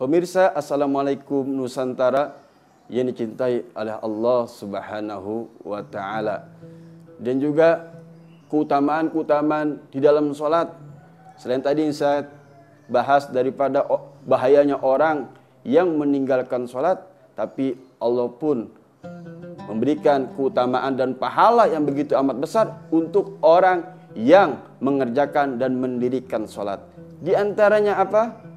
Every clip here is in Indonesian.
Pemirsa, Assalamualaikum Nusantara yang dicintai oleh Allah Subhanahu wa Ta'ala. Dan juga keutamaan-keutamaan di dalam sholat. Selain tadi yang saya bahas daripada bahayanya orang yang meninggalkan sholat, tapi Allah pun memberikan keutamaan dan pahala yang begitu amat besar untuk orang yang mengerjakan dan mendirikan sholat. Di antaranya apa?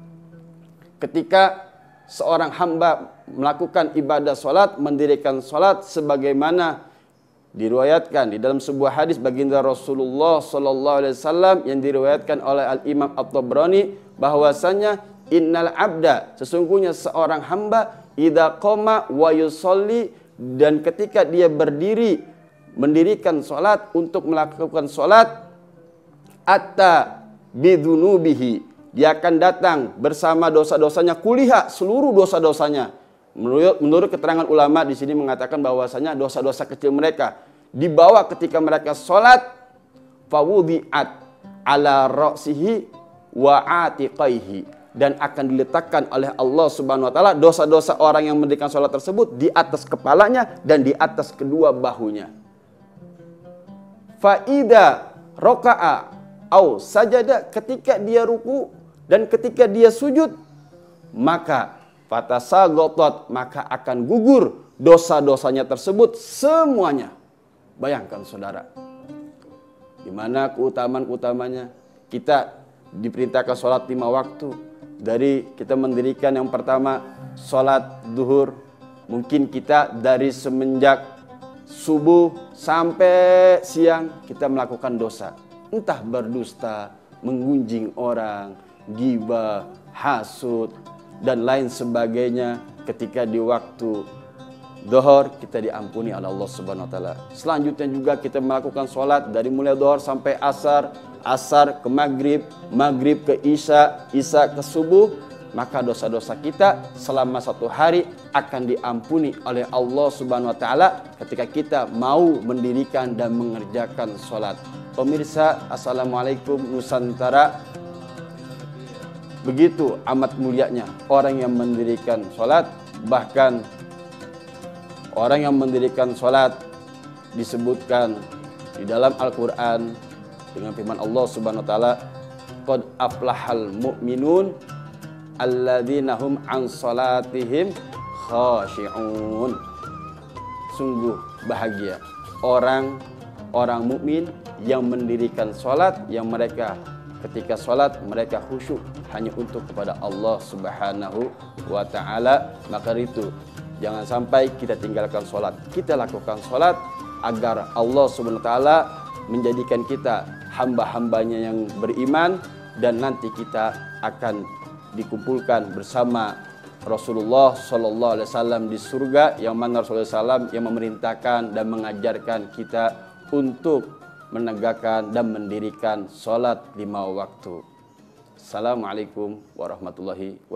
Ketika seorang hamba melakukan ibadah sholat, mendirikan sholat sebagaimana diriwayatkan di dalam sebuah hadis baginda Rasulullah SAW yang diriwayatkan oleh Al-Imam At-Tabrani, bahwasanya innal abda, sesungguhnya seorang hamba, idza qama wa yusolli, dan ketika dia berdiri mendirikan sholat untuk melakukan sholat, atta bidunubihi, dia akan datang bersama dosa-dosanya, kulihat seluruh dosa-dosanya. Menurut keterangan ulama di sini mengatakan bahwasanya dosa-dosa kecil mereka dibawa ketika mereka sholat, fawudi'at ala ra'sihi wa atiqaihi, dan akan diletakkan oleh Allah Subhanahu wa Ta'ala dosa-dosa orang yang mendirikan sholat tersebut di atas kepalanya dan di atas kedua bahunya. Faida roka'a au sajada, ketika dia ruku dan ketika dia sujud, maka fatasagotot, maka akan gugur dosa-dosanya tersebut semuanya. Bayangkan saudara, gimana keutamaan-keutamanya. Kita diperintahkan sholat 5 waktu. Dari kita mendirikan yang pertama sholat duhur, mungkin kita dari semenjak subuh sampai siang kita melakukan dosa, entah berdusta, menggunjing orang, ghibah, hasud, dan lain sebagainya. Ketika di waktu Dohor kita diampuni oleh Allah Subhanahu wa Ta'ala. Selanjutnya juga kita melakukan sholat dari mulai Dohor sampai Asar, Asar ke Maghrib, Maghrib ke Isya, Isya ke Subuh, maka dosa-dosa kita selama 1 hari akan diampuni oleh Allah Subhanahu wa Ta'ala ketika kita mau mendirikan dan mengerjakan sholat. Pemirsa, Assalamualaikum Nusantara. Begitu amat mulianya orang yang mendirikan sholat. Bahkan orang yang mendirikan sholat disebutkan di dalam Al-Quran dengan firman Allah Subhanahu wa Ta'ala, qad aflahal mu'minun alladzina hum an sholatihim khashi'un. Sungguh bahagia orang mukmin yang mendirikan sholat, yang mereka ketika sholat mereka khusyuk hanya untuk kepada Allah Subhanahu wa Ta'ala. Maka itu jangan sampai kita tinggalkan sholat. Kita lakukan sholat agar Allah Subhanahu wa Ta'ala menjadikan kita hamba-hambanya yang beriman, dan nanti kita akan dikumpulkan bersama Rasulullah SAW di surga, yang mana Rasulullah SAW yang memerintahkan dan mengajarkan kita untuk menegakkan dan mendirikan sholat 5 waktu. Assalamualaikum warahmatullahi wabarakatuh.